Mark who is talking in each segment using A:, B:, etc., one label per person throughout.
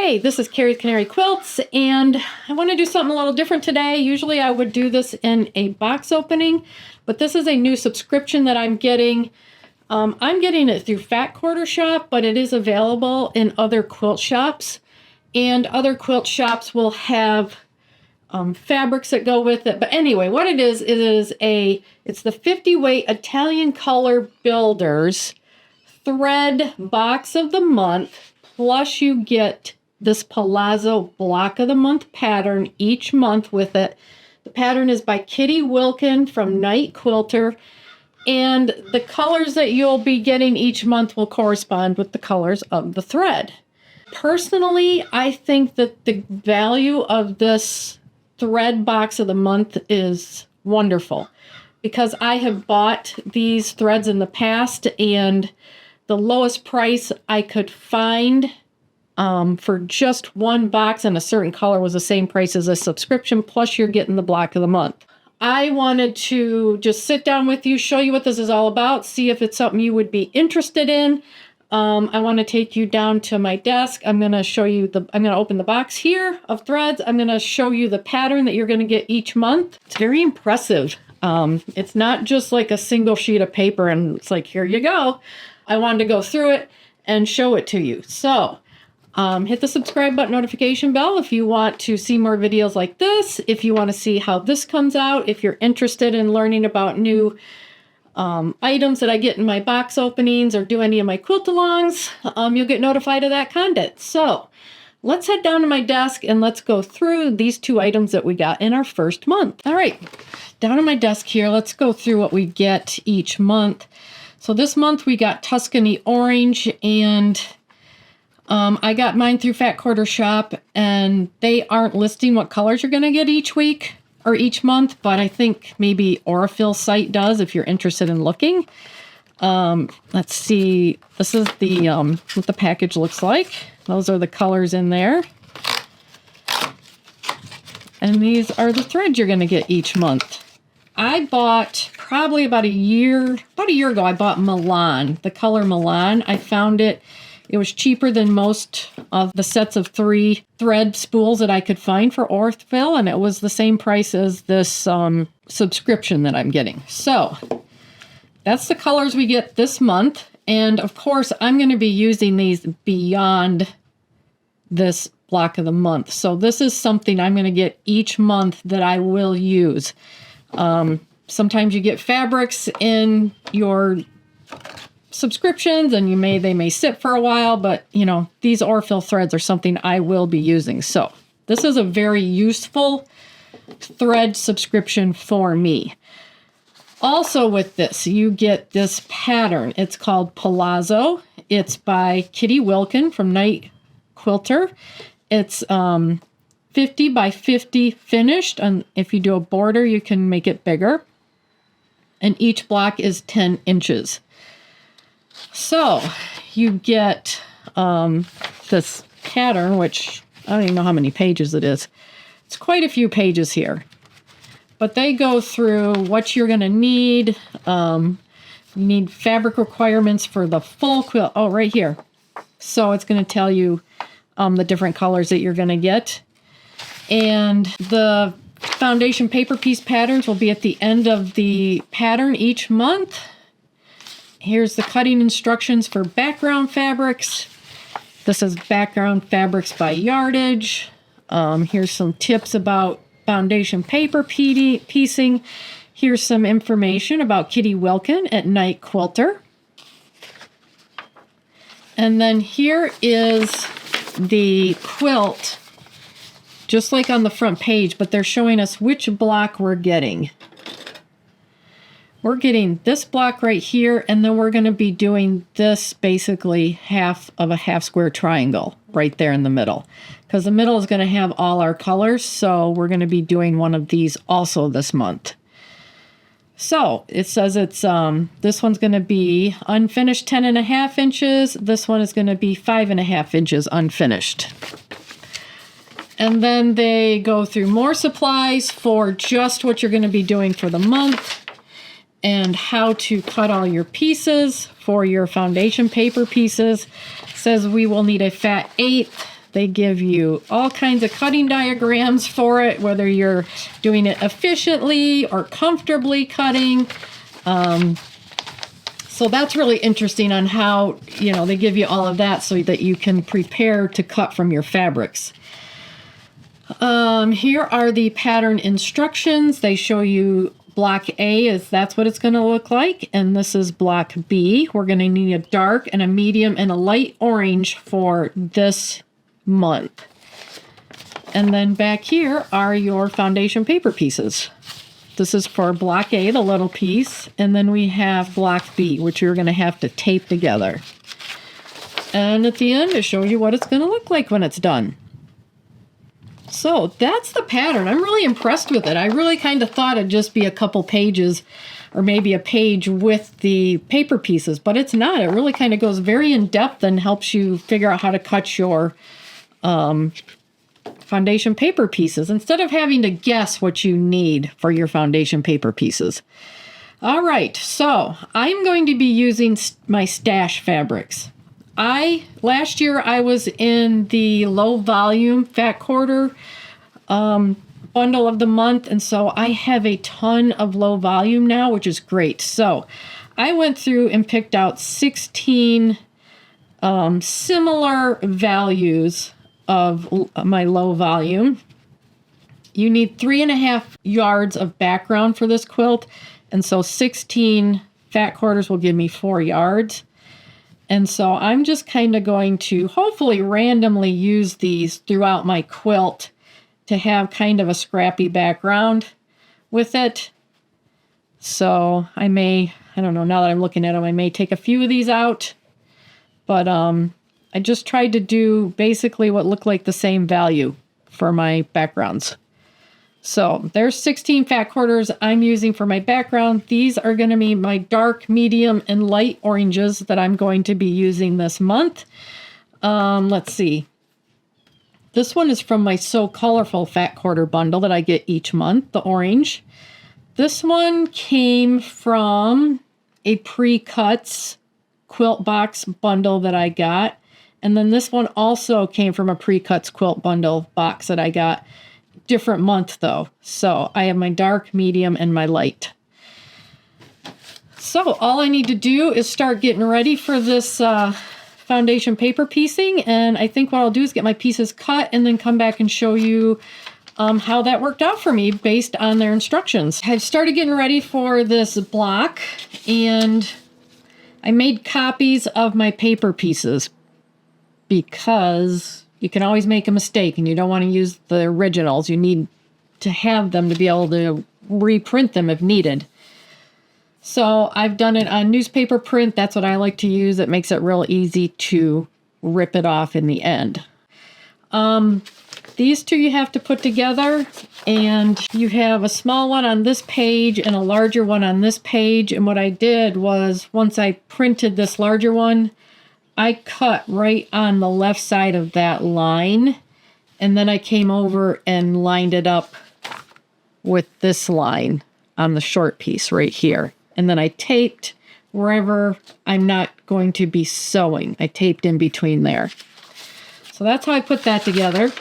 A: Hey, this is Carrie's Canary Quilts, and I want to do something a little different today. Usually I would do this in a box opening, but this is a new subscription that I'm getting. I'm getting it through Fat Quarter Shop, but it is available in other quilt shops, and other quilt shops will have fabrics that go with it. But anyway, what it is it's the 50 weight Italian Color Builders thread box of the month, plus you get this Palazzo block of the month pattern each month with it. The pattern is by Kitty Wilkin from Night Quilter, and the colors that you'll be getting each month will correspond with the colors of the thread. Personally, I think that the value of this thread box of the month is wonderful, because I have bought these threads in the past, and the lowest price I could find for just one box and a certain color was the same price as a subscription, plus you're getting the block of the month. I wanted to just sit down with you, show you what this is all about, see if it's something you would be interested in. I want to take you down to my desk. I'm going to show you I'm going to open the box here of threads. I'm going to show you the pattern that you're going to get each month. It's very impressive. It's not just like a single sheet of paper and it's like, here you go. I wanted to go through it and show it to you. So hit the subscribe button, notification bell if you want to see more videos like this, if you want to see how this comes out, if you're interested in learning about new items that I get in my box openings or do any of my quilt-alongs, you'll get notified of that content. So let's head down to my desk and let's go through these two items that we got in our first month. All right, down on my desk here, let's go through what we get each month. So this month we got Tuscany Orange, and I got mine through Fat Quarter Shop, and they aren't listing what colors you're going to get each week or each month, but I think maybe Aurifil site does if you're interested in looking. Let's see. This is the what the package looks like. Those are the colors in there. And these are the threads you're going to get each month. I bought probably about a year ago, I bought Milan, the color Milan. I found it. It was cheaper than most of the sets of 3 thread spools that I could find for Aurifil, and it was the same price as this subscription that I'm getting. So that's the colors we get this month. And of course, I'm going to be using these beyond this block of the month. So this is something I'm going to get each month that I will use. Sometimes you get fabrics in your subscriptions and they may sit for a while, but you know, these Aurifil threads are something I will be using. So this is a very useful thread subscription for me. Also with this, you get this pattern. It's called Palazzo. It's by Kitty Wilkin from Night Quilter. It's 50 by 50 finished, and if you do a border, you can make it bigger. And each block is 10 inches. So you get this pattern, which I don't even know how many pages it is. It's quite a few pages here. But they go through what you're going to need. You need fabric requirements for the full quilt. Oh, right here. So it's going to tell you the different colors that you're going to get. And the foundation paper piece patterns will be at the end of the pattern each month. Here's the cutting instructions for background fabrics. This is background fabrics by yardage. Here's some tips about foundation paper piecing. Here's some information about Kitty Wilkin at Night Quilter. And then here is the quilt, just like on the front page, but they're showing us which block we're getting. We're getting this block right here, and then we're going to be doing this basically half of a half square triangle right there in the middle, because the middle is going to have all our colors, so we're going to be doing one of these also this month. So it says it's this one's going to be unfinished 10.5 inches. This one is going to be 5.5 inches unfinished. And then they go through more supplies for just what you're going to be doing for the month, and how to cut all your pieces for your foundation paper pieces. It says we will need a fat 1/8 They give you all kinds of cutting diagrams for it, whether you're doing it efficiently or comfortably cutting. So that's really interesting on how, they give you all of that so that you can prepare to cut from your fabrics. Here are the pattern instructions. They show you block A that's what it's going to look like. And this is block B. We're going to need a dark and a medium and a light orange for this month. And then back here are your foundation paper pieces. This is for block A, the little piece, and then we have block B, which you're going to have to tape together. And at the end, it shows you what it's going to look like when it's done. So that's the pattern. I'm really impressed with it. I really kind of thought it'd just be a couple pages or maybe a page with the paper pieces, but it's not. It really kind of goes very in depth and helps you figure out how to cut your foundation paper pieces instead of having to guess what you need for your foundation paper pieces. All right, so I'm going to be using my stash fabrics. Last year I was in the low volume fat quarter bundle of the month, and so I have a ton of low volume now, which is great. So I went through and picked out 16 similar values of my low volume. You need 3.5 yards of background for this quilt, and so 16 fat quarters will give me 4 yards. And so I'm just kind of going to hopefully randomly use these throughout my quilt to have kind of a scrappy background with it. So I don't know, now that I'm looking at them, I may take a few of these out, but I just tried to do basically what looked like the same value for my backgrounds. So there's 16 fat quarters I'm using for my background. These are going to be my dark, medium, and light oranges that I'm going to be using this month. Let's see. This one is from my So Colorful fat quarter bundle that I get each month, the orange. This one came from a pre-cuts quilt box bundle that I got. And then this one also came from a pre-cuts quilt bundle box that I got. Different month though. So I have my dark, medium, and my light. So all I need to do is start getting ready for this foundation paper piecing. And I think what I'll do is get my pieces cut and then come back and show you how that worked out for me based on their instructions. I've started getting ready for this block, and I made copies of my paper pieces because you can always make a mistake and you don't want to use the originals. You need to have them to be able to reprint them if needed. So I've done it on newspaper print. That's what I like to use. It makes it real easy to rip it off in the end. These two you have to put together, and you have a small one on this page and a larger one on this page. And what I did was, once I printed this larger one, I cut right on the left side of that line, and then I came over and lined it up with this line on the short piece right here. And then I taped wherever I'm not going to be sewing. I taped in between there. So that's how I put that together.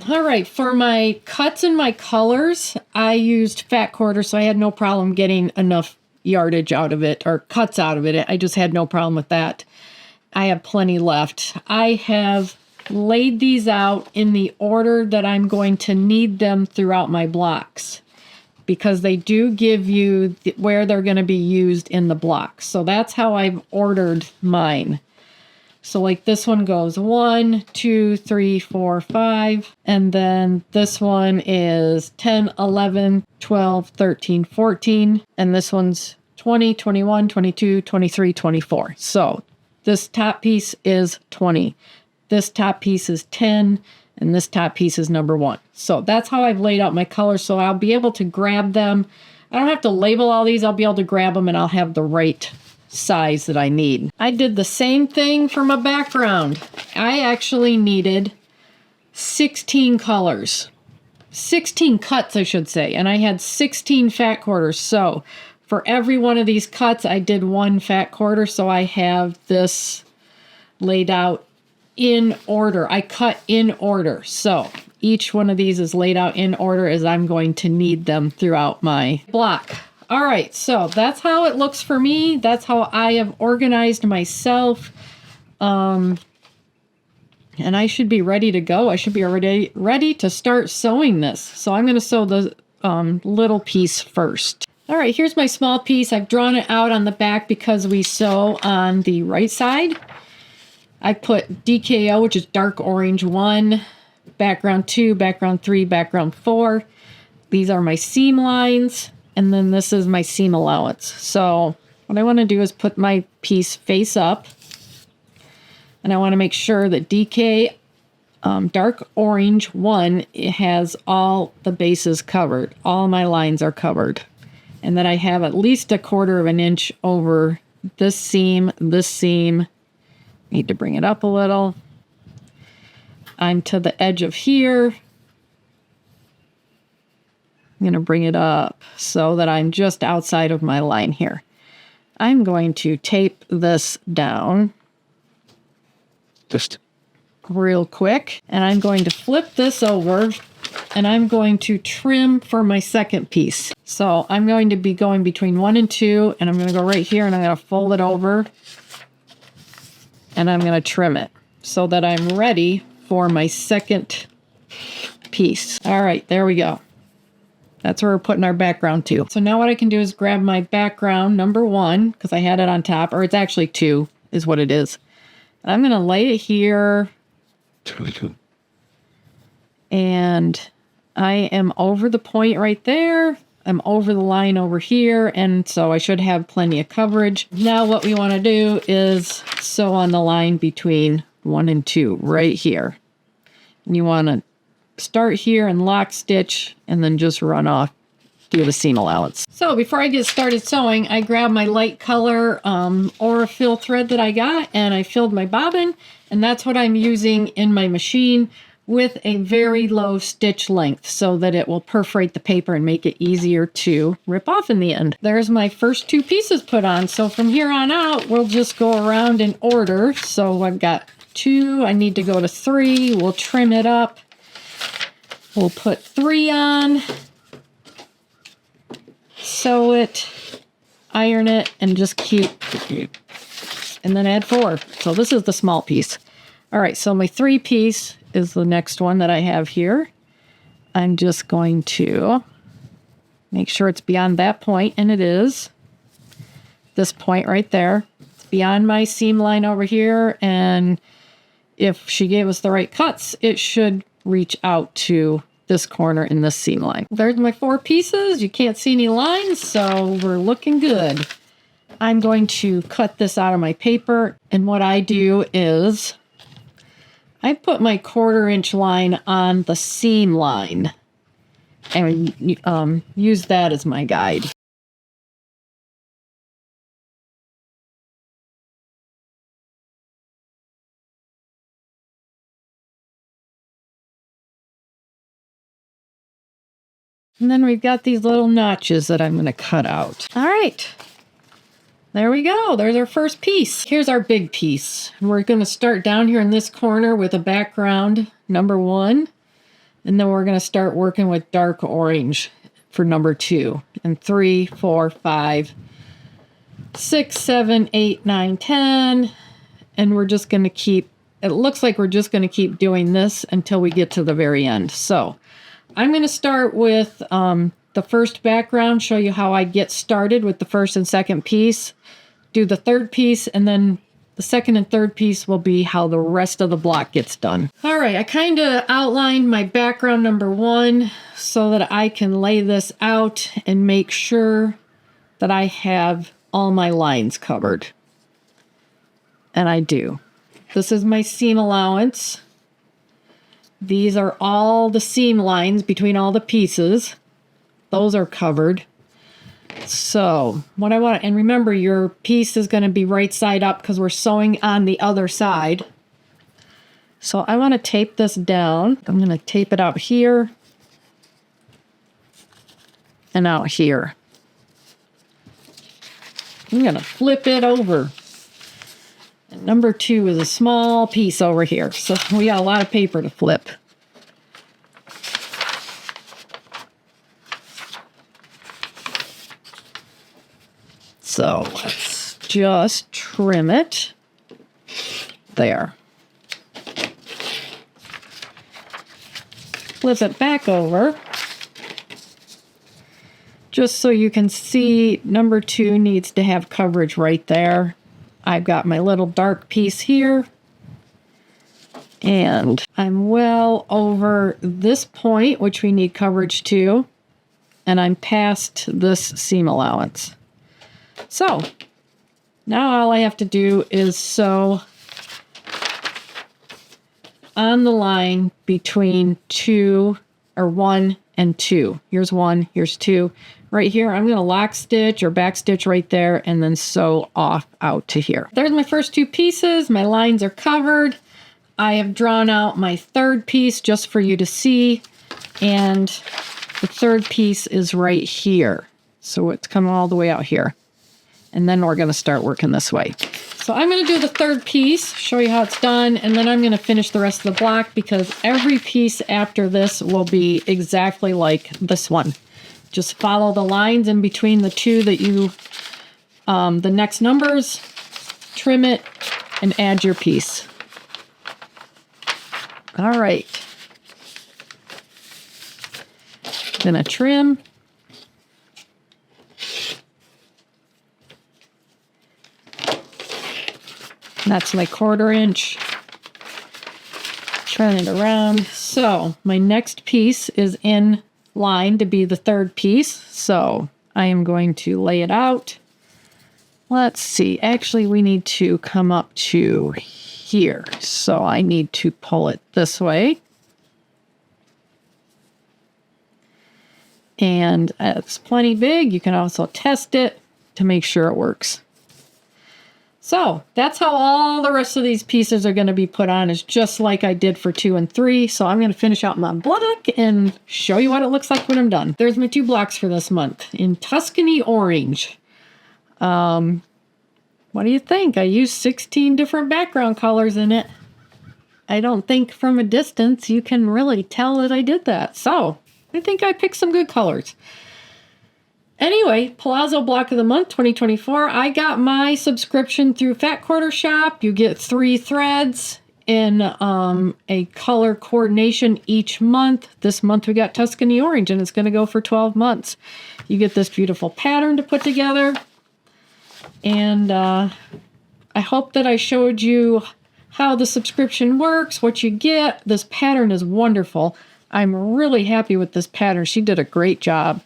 A: All right, for my cuts and my colors, I used fat quarter, so I had no problem getting enough yardage out of it, or cuts out of it. I just had no problem with that. I have plenty left. I have laid these out in the order that I'm going to need them throughout my blocks, because they do give you where they're going to be used in the block. So that's how I've ordered mine. So like this one goes 1, 2, 3, 4, 5. And then this one is 10, 11, 12, 13, 14. And this one's 20, 21, 22, 23, 24. So this top piece is 20. This top piece is 10. And this top piece is number 1. So that's how I've laid out my colors. So I'll be able to grab them. I don't have to label all these. I'll be able to grab them and I'll have the right size that I need. I did the same thing for my background. I actually needed 16 colors. 16 cuts, I should say. And I had 16 fat quarters. So for every one of these cuts, I did 1 fat quarter. So I have this laid out in order. I cut in order. So each one of these is laid out in order as I'm going to need them throughout my block. All right, so that's how it looks for me. That's how I have organized myself. And I should be ready to go. I should be ready to start sewing this. So I'm going to sew the little piece first. All right, here's my small piece. I've drawn it out on the back because we sew on the right side. I put DKO, which is dark orange 1, background 2, background 3, background 4. These are my seam lines, and then this is my seam allowance. So what I want to do is put my piece face up, and I want to make sure that DK dark orange 1, it has all the bases covered. All my lines are covered. And that I have at least 1/4 of an inch over this seam, Need to bring it up a little. I'm to the edge of here. I'm going to bring it up so that I'm just outside of my line here. I'm going to tape this down. Just real quick. And I'm going to flip this over and I'm going to trim for my second piece. So I'm going to be going between 1 and 2, and I'm going to go right here and I'm going to fold it over and I'm going to trim it so that I'm ready for my second piece. All right, there we go. That's where we're putting our background to. So now what I can do is grab my background number 1, because I had it on top, or it's actually 2 is what it is. And I'm going to lay it here. And I am over the point right there. I'm over the line over here, and so I should have plenty of coverage. Now what we want to do is sew on the line between 1 and 2 right here. And you want to start here and lock stitch and then just run off, do the seam allowance. So before I get started sewing, I grabbed my light color Aurifil thread that I got, and I filled my bobbin, and that's what I'm using in my machine, with a very low stitch length so that it will perforate the paper and make it easier to rip off in the end. There's my first 2 pieces put on. So from here on out, we'll just go around in order. So I've got 2, I need to go to 3. We'll trim it up. We'll put 3 on, sew it, iron it, and just keep, and then add 4. So this is the small piece. All right, so my 3 piece is the next one that I have here. I'm just going to make sure it's beyond that point, and it is. This point right there. It's beyond my seam line over here, and if she gave us the right cuts, it should reach out to this corner in this seam line. There's my 4 pieces. You can't see any lines, so we're looking good. I'm going to cut this out of my paper, and what I do is I put my 1/4 inch line on the seam line and use that as my guide. And then we've got these little notches that I'm going to cut out. All right. There we go. There's our first piece. Here's our big piece. We're going to start down here in this corner with a background number 1. And then we're going to start working with dark orange for number 2. And 3, 4, 5, 6, 7, 8, 9, 10. And we're just going to keep, it looks like we're just going to keep doing this until we get to the very end. So I'm going to start with the first background, show you how I get started with the first and second piece. Do the third piece, and then the second and third piece will be how the rest of the block gets done. All right, I kind of outlined my background number 1 so that I can lay this out and make sure that I have all my lines covered. And I do. This is my seam allowance. These are all the seam lines between all the pieces. Those are covered. So what I want, and remember your piece is going to be right side up because we're sewing on the other side. So I want to tape this down. I'm going to tape it out here and out here. I'm going to flip it over. And number 2 is a small piece over here. So we got a lot of paper to flip. So let's just trim it. There. Flip it back over. Just so you can see, number 2 needs to have coverage right there. I've got my little dark piece here. And I'm well over this point, which we need coverage to. And I'm past this seam allowance. So, now all I have to do is sew on the line between 1 and 2. Here's 1, here's 2. Right here, I'm going to lock stitch or back stitch right there and then sew off out to here. There's my first 2 pieces. My lines are covered. I have drawn out my 3rd piece just for you to see. And the 3rd piece is right here. So it's coming all the way out here. And then we're going to start working this way. So I'm going to do the 3rd piece, show you how it's done, and then I'm going to finish the rest of the block because every piece after this will be exactly like this one. Just follow the lines in between the 2 that you, the next numbers, trim it, and add your piece. All right. Gonna trim. That's my 1/4 inch. Turn it around. So my next piece is in line to be the 3rd piece. So I am going to lay it out. Let's see. Actually, we need to come up to here. So I need to pull it this way. And it's plenty big. You can also test it to make sure it works. So that's how all the rest of these pieces are going to be put on, is just like I did for 2 and 3. So I'm going to finish out my block and show you what it looks like when I'm done. There's my 2 blocks for this month in Tuscany Orange. What do you think? I used 16 different background colors in it. I don't think from a distance you can really tell that I did that. So I think I picked some good colors. Anyway, Palazzo Block of the Month 2024. I got my subscription through Fat Quarter Shop. You get 3 threads in a color coordination each month. This month we got Tuscany Orange, and it's going to go for 12 months. You get this beautiful pattern to put together. And I hope that I showed you how the subscription works, what you get. This pattern is wonderful. I'm really happy with this pattern. She did a great job.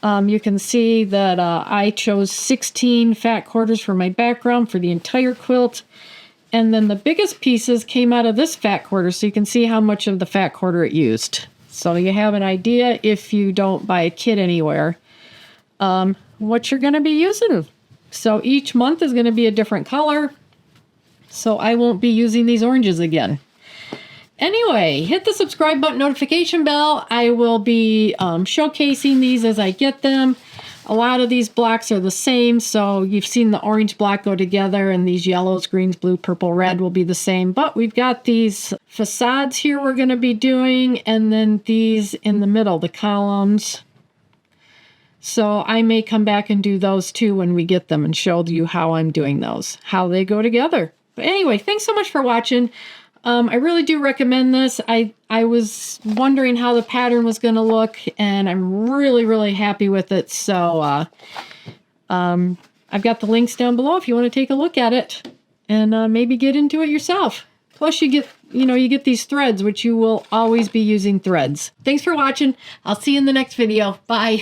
A: You can see that I chose 16 fat quarters for my background for the entire quilt. And then the biggest pieces came out of this fat quarter, so you can see how much of the fat quarter it used. So you have an idea, if you don't buy a kit anywhere, what you're going to be using. So each month is going to be a different color. So I won't be using these oranges again. Anyway, hit the subscribe button, notification bell. I will be showcasing these as I get them. A lot of these blocks are the same, so you've seen the orange block go together, and these yellows, greens, blue, purple, red will be the same. But we've got these facades here we're going to be doing, and then these in the middle, the columns. So I may come back and do those too when we get them and show you how I'm doing those, how they go together. But anyway, thanks so much for watching. I really do recommend this. I was wondering how the pattern was going to look, and I'm really, really happy with it. So I've got the links down below if you want to take a look at it and maybe get into it yourself. Plus you get these threads, which you will always be using threads. Thanks for watching. I'll see you in the next video. Bye.